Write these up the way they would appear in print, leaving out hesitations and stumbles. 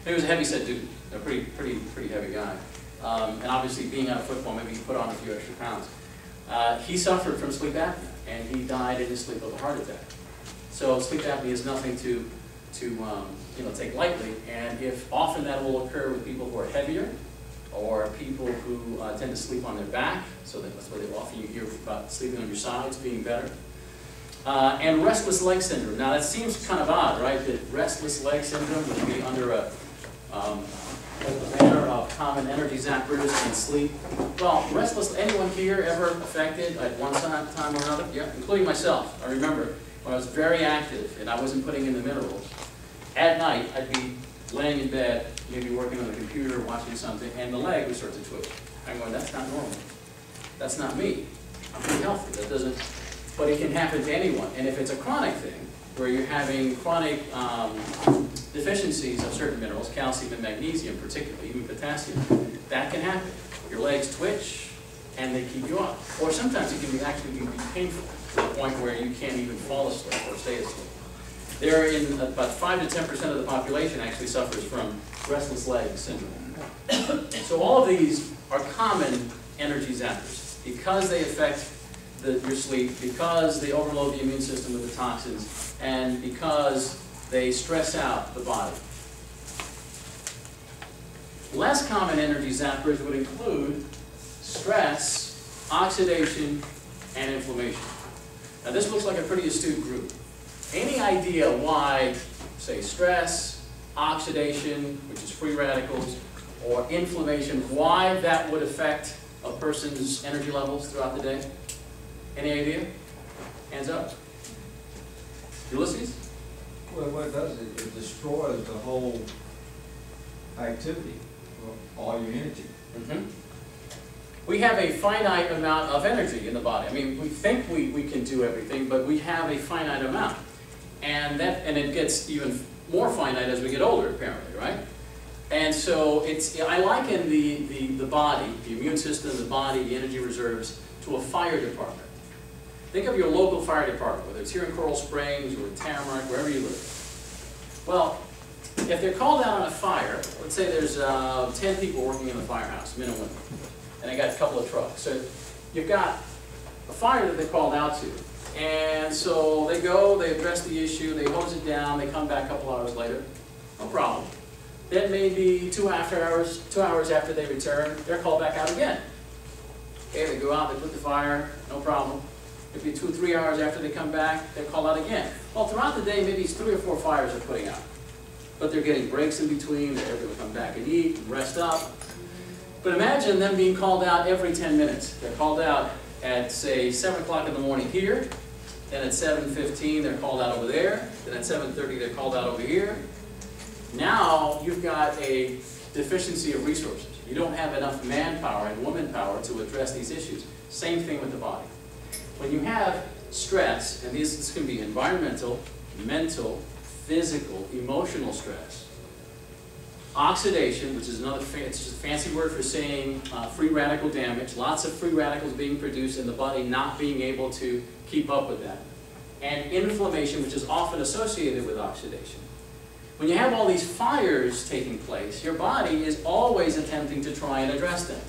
He was a heavy-set dude, a pretty heavy guy. And obviously being out of football, maybe he put on a few extra pounds. He suffered from sleep apnea, and he died in his sleep of a heart attack. So sleep apnea is nothing to take lightly, and if often that will occur with people who are heavier, or people who tend to sleep on their back, so that's why often you hear about sleeping on your sides being better. And restless leg syndrome. Now that seems kind of odd, right? That restless leg syndrome would be under a banner of common energy zappers and sleep. Well, anyone here ever affected at one time or another? Yeah, including myself. I remember when I was very active and I wasn't putting in the minerals, at night I'd be laying in bed, maybe working on the computer, watching something, and the leg would start to twitch. I'm going, that's not normal. That's not me. I'm pretty healthy. That doesn't, but it can happen to anyone. And if it's a chronic thing, where you're having chronic deficiencies of certain minerals, calcium and magnesium particularly, even potassium, that can happen. Your legs twitch and they keep you up. Or sometimes it can actually be painful to the point where you can't even fall asleep or stay asleep. There in about 5 to 10% of the population actually suffers from restless leg syndrome. So all of these are common energy zappers because they affect your sleep, because they overload the immune system with the toxins, and because they stress out the body. Less common energy zappers would include stress, oxidation, and inflammation. Now this looks like a pretty astute group. Any idea why, say, stress, oxidation, which is free radicals, or inflammation, why that would affect a person's energy levels throughout the day? Any idea? Hands up. Ulysses? Well, what it does is it destroys the whole activity, all your energy. Mm-hmm. We have a finite amount of energy in the body. I mean, we think we can do everything, but we have a finite amount. And it gets even more finite as we get older, apparently, right? And so I liken the body, the immune system, the body, the energy reserves, to a fire department. Think of your local fire department, whether it's here in Coral Springs or in Tamarack, wherever you live. Well, if they're called out on a fire, let's say there's 10 people working in the firehouse, men and women, and they got a couple of trucks. So you've got a fire that they're called out to. And so they go, they address the issue, they hose it down, they come back a couple hours later, no problem. Then maybe 2 hours after they return, they're called back out again. Okay, they go out, they put the fire, no problem. Maybe 2 or 3 hours after they come back, they're called out again. Well, throughout the day, maybe it's 3 or 4 fires they're putting out. But they're getting breaks in between, they're able to come back and eat, and rest up. But imagine them being called out every 10 minutes. They're called out at, say, 7 o'clock in the morning here, then at 7:15 they're called out over there, then at 7:30 they're called out over here. Now you've got a deficiency of resources. You don't have enough manpower and woman power to address these issues. Same thing with the body. When you have stress, and this can be environmental, mental, physical, emotional stress, oxidation, which is it's just a fancy word for saying free radical damage, lots of free radicals being produced in the body not being able to keep up with that, and inflammation, which is often associated with oxidation. When you have all these fires taking place, your body is always attempting to try and address them.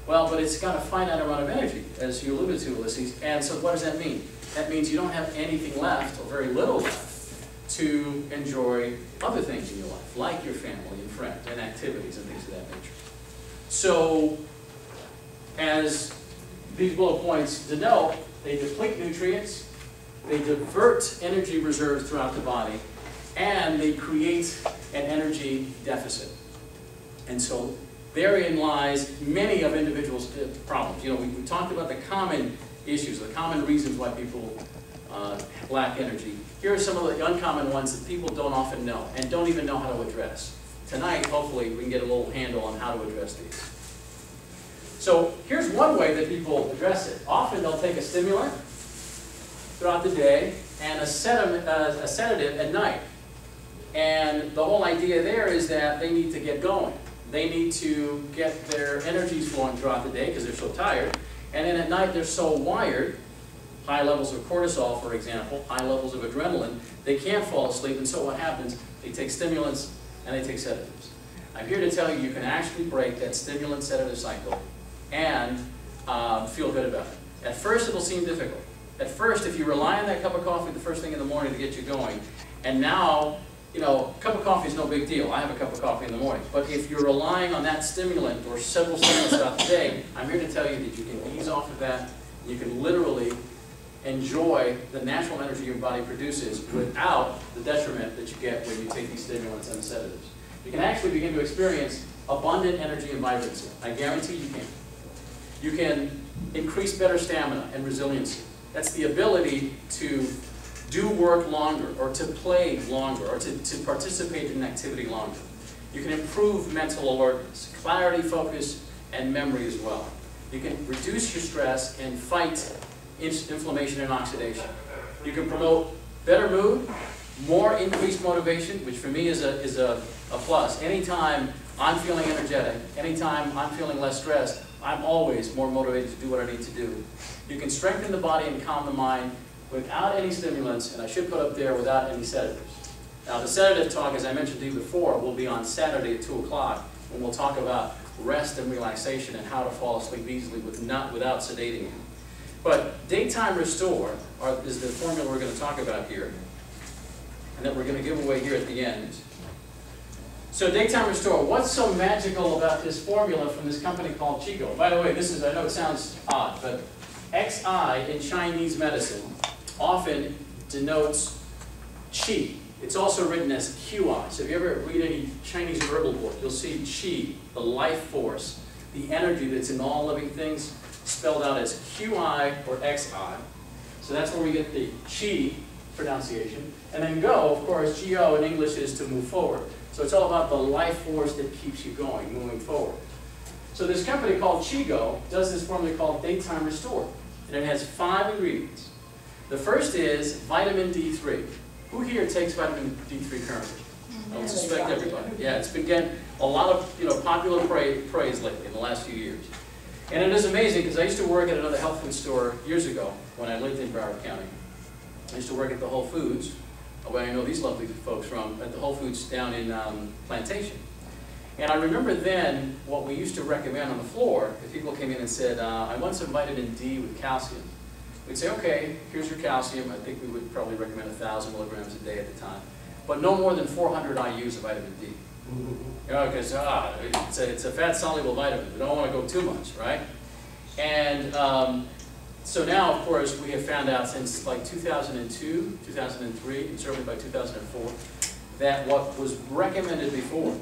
Well, but it's got a finite amount of energy, as you alluded to, Ulysses, and so what does that mean? That means you don't have anything left, or very little left, to enjoy other things in your life, like your family and friends and activities and things of that nature. So, as these bullet points denote, they deplete nutrients, they divert energy reserves throughout the body, and they create an energy deficit. And so, therein lies many of individuals' problems. You know, we talked about the common issues, the common reasons why people lack energy. Here are some of the uncommon ones that people don't often know and don't even know how to address. Tonight, hopefully, we can get a little handle on how to address these. So here's one way that people address it. Often they'll take a stimulant throughout the day and a sedative at night. And the whole idea there is that they need to get going. They need to get their energies flowing throughout the day because they're so tired. And then at night they're so wired, high levels of cortisol, for example, high levels of adrenaline, they can't fall asleep. And so what happens? They take stimulants and they take sedatives. I'm here to tell you you can actually break that stimulant-sedative cycle and feel good about it. At first, it'll seem difficult. At first, if you rely on that cup of coffee the first thing in the morning to get you going, and now, you know, a cup of coffee is no big deal. I have a cup of coffee in the morning. But if you're relying on that stimulant or several stimulants throughout the day, I'm here to tell you that you can ease off of that. You can literally enjoy the natural energy your body produces without the detriment that you get when you take these stimulants and the sedatives. You can actually begin to experience abundant energy and vibrancy. I guarantee you can. You can increase better stamina and resiliency. That's the ability to do work longer, or to play longer, or to participate in an activity longer. You can improve mental alertness, clarity, focus, and memory as well. You can reduce your stress and fight inflammation and oxidation. You can promote better mood, more increased motivation, which for me is a plus. Anytime I'm feeling energetic, anytime I'm feeling less stressed, I'm always more motivated to do what I need to do. You can strengthen the body and calm the mind without any stimulants, and I should put up there without any sedatives. Now the sedative talk, as I mentioned to you before, will be on Saturday at 2 o'clock, when we'll talk about rest and relaxation and how to fall asleep easily without sedating you. But daytime restore is the formula we're going to talk about here, and that we're going to give away here at the end. So daytime restore, what's so magical about this formula from this company called Chee-go? By the way, this is, I know it sounds odd, but XI in Chinese medicine often denotes Qi. It's also written as QI. So if you ever read any Chinese herbal book, you'll see Qi, the life force, the energy that's in all living things, spelled out as QI or XI. So that's where we get the Qi pronunciation. And then go, of course, Go in English is to move forward. So it's all about the life force that keeps you going, moving forward. So this company called Xigo does this formula called Daytime Restore. And it has 5 ingredients. The first is vitamin D3. Who here takes vitamin D3 currently? I would suspect everybody. Yeah, it's been getting a lot of popular praise lately in the last few years. And it is amazing because I used to work at another health food store years ago when I lived in Broward County. I used to work at the Whole Foods, where I know these lovely folks from, at the Whole Foods down in Plantation. And I remember then what we used to recommend on the floor, if people came in and said, I want some vitamin D with calcium. We'd say, okay, here's your calcium. I think we would probably recommend 1,000 milligrams a day at the time. But no more than 400 IUs of vitamin D. You know, because it's a fat-soluble vitamin. We don't want to go too much, right? And so now, of course, we have found out since like 2002, 2003, and certainly by 2004, that what was recommended before,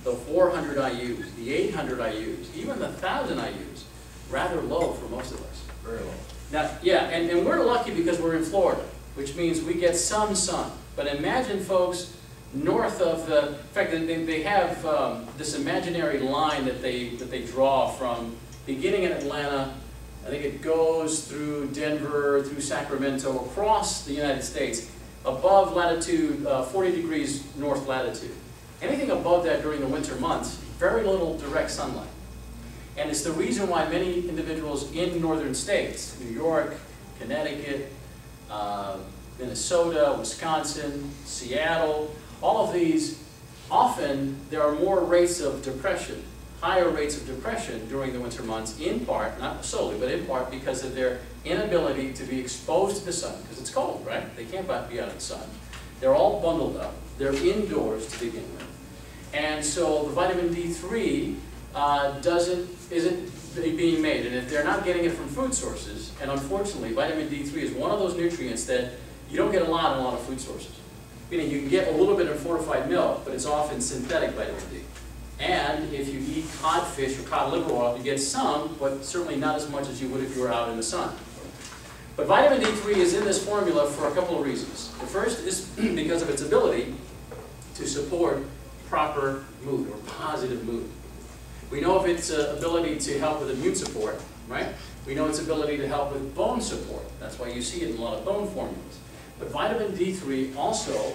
the 400 IUs, the 800 IUs, even the 1,000 IUs, rather low for most of us. Very low. Now, yeah, and we're lucky because we're in Florida, which means we get some sun. But imagine folks north of the, in fact, they have this imaginary line that they draw from beginning in Atlanta. I think it goes through Denver, through Sacramento, across the United States, above latitude 40 degrees north latitude. Anything above that during the winter months, very little direct sunlight. And it's the reason why many individuals in northern states, New York, Connecticut, Minnesota, Wisconsin, Seattle, all of these, often there are more rates of depression, higher rates of depression during the winter months, in part, not solely, but in part because of their inability to be exposed to the sun, because it's cold, right? They can't be out in the sun. They're all bundled up. They're indoors to begin with. And so the vitamin D3 isn't being made. And if they're not getting it from food sources, and unfortunately vitamin D3 is one of those nutrients that you don't get a lot in a lot of food sources. Meaning you can get a little bit in fortified milk, but it's often synthetic vitamin D. And if you eat codfish or cod liver oil, you get some, but certainly not as much as you would if you were out in the sun. But vitamin D3 is in this formula for a couple of reasons. The first is because of its ability to support proper mood or positive mood. We know of its ability to help with immune support, right? We know its ability to help with bone support. That's why you see it in a lot of bone formulas. But vitamin D3 also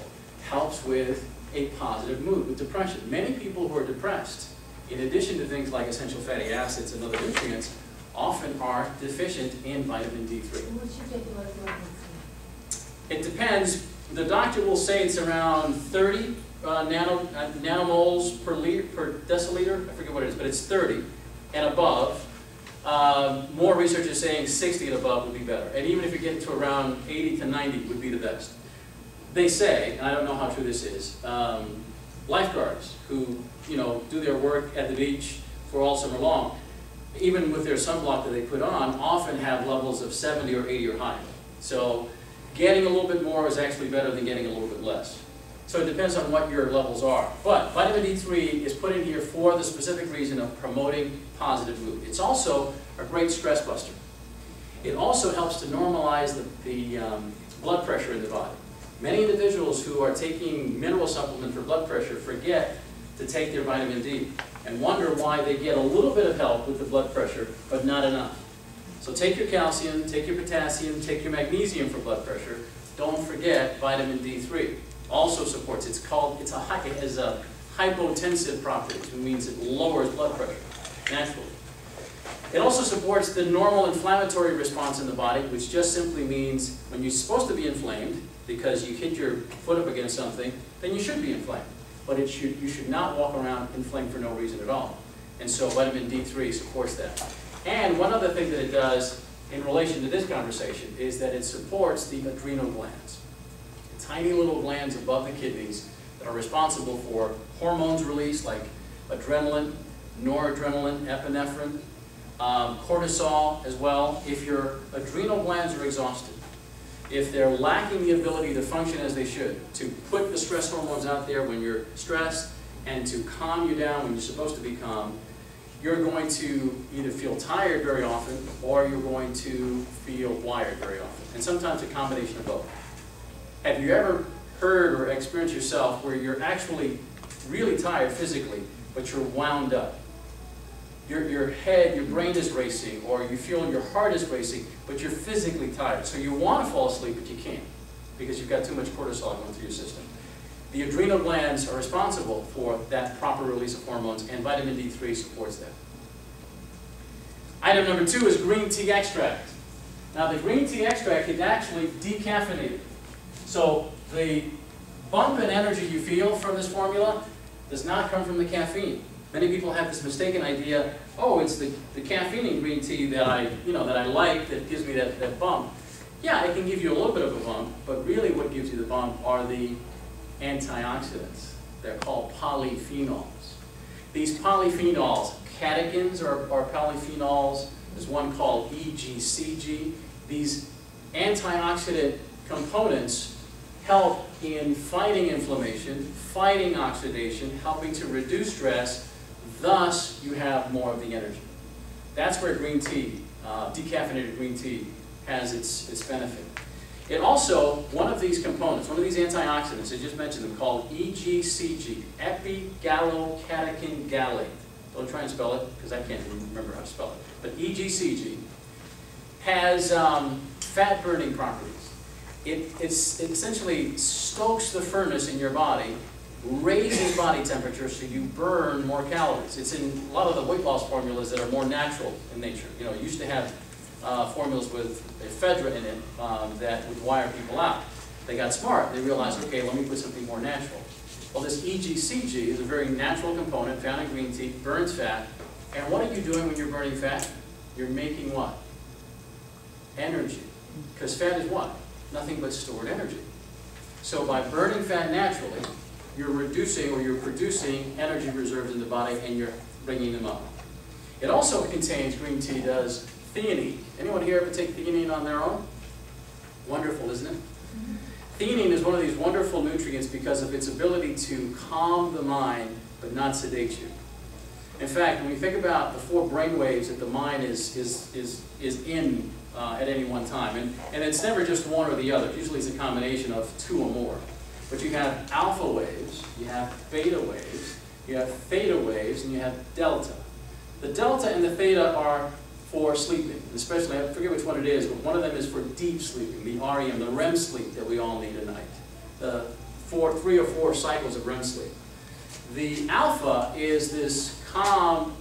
helps with a positive mood, with depression. Many people who are depressed, in addition to things like essential fatty acids and other nutrients, often are deficient in vitamin D3. What should you take vitamin D3? It depends. The doctor will say it's around 30 nanomoles per deciliter. I forget what it is, but it's 30 and above. More research is saying 60 and above would be better. And even if you get to around 80 to 90 would be the best. They say, and I don't know how true this is, lifeguards who do their work at the beach for all summer long, even with their sunblock that they put on, often have levels of 70 or 80 or higher. So getting a little bit more is actually better than getting a little bit less. So it depends on what your levels are. But vitamin D3 is put in here for the specific reason of promoting positive mood. It's also a great stress buster. It also helps to normalize the blood pressure in the body. Many individuals who are taking mineral supplement for blood pressure forget to take their vitamin D and wonder why they get a little bit of help with the blood pressure, but not enough. So take your calcium, take your potassium, take your magnesium for blood pressure. Don't forget vitamin D3. Also supports, it has a hypotensive property, which means it lowers blood pressure naturally. It also supports the normal inflammatory response in the body, which just simply means when you're supposed to be inflamed, because you hit your foot up against something, then you should be inflamed. But you should not walk around inflamed for no reason at all. And so vitamin D3 supports that. And one other thing that it does in relation to this conversation is that it supports the adrenal glands. The tiny little glands above the kidneys that are responsible for hormones released like adrenaline, noradrenaline, epinephrine, cortisol as well. If your adrenal glands are exhausted, if they're lacking the ability to function as they should, to put the stress hormones out there when you're stressed and to calm you down when you're supposed to be calm, you're going to either feel tired very often or you're going to feel wired very often. And sometimes a combination of both. Have you ever heard or experienced yourself where you're actually really tired physically, but you're wound up? Your head, your brain is racing, or you feel your heart is racing, but you're physically tired. So you want to fall asleep, but you can't because you've got too much cortisol going through your system. The adrenal glands are responsible for that proper release of hormones, and vitamin D3 supports that. Item number 2 is green tea extract. Now the green tea extract is actually decaffeinated. So the bump in energy you feel from this formula does not come from the caffeine. Many people have this mistaken idea, oh, it's the caffeine in green tea that I like that gives me that bump. Yeah, it can give you a little bit of a bump, but really what gives you the bump are the antioxidants. They're called polyphenols. These polyphenols, catechins are polyphenols. There's one called EGCG. These antioxidant components help in fighting inflammation, fighting oxidation, helping to reduce stress. Thus, you have more of the energy. That's where green tea, decaffeinated green tea, has its benefit. It also, one of these components, one of these antioxidants, I just mentioned them, called EGCG, epigallocatechin gallate. Don't try and spell it, because I can't remember how to spell it. But EGCG has fat-burning properties. It essentially stokes the furnace in your body, raises body temperature so you burn more calories. It's in a lot of the weight loss formulas that are more natural in nature. You know, you used to have formulas with ephedra in it that would wire people out. They got smart. They realized, okay, let me put something more natural. Well, this EGCG is a very natural component found in green tea, burns fat. And what are you doing when you're burning fat? You're making what? Energy. Because fat is what? Nothing but stored energy. So by burning fat naturally, you're reducing or you're producing energy reserves in the body and you're bringing them up. It also contains, green tea does, theanine. Anyone here ever take theanine on their own? Wonderful, isn't it? Mm-hmm. Theanine is one of these wonderful nutrients because of its ability to calm the mind but not sedate you. In fact, when you think about the 4 brain waves that the mind is in at any one time, and it's never just one or the other. Usually it's a combination of 2 or more. But you have alpha waves, you have beta waves, you have theta waves, and you have delta. The delta and the theta are for sleeping, especially, I forget which one it is, but one of them is for deep sleeping, the REM, the REM sleep that we all need at night. The 3 or 4 cycles of REM sleep. The alpha is this calm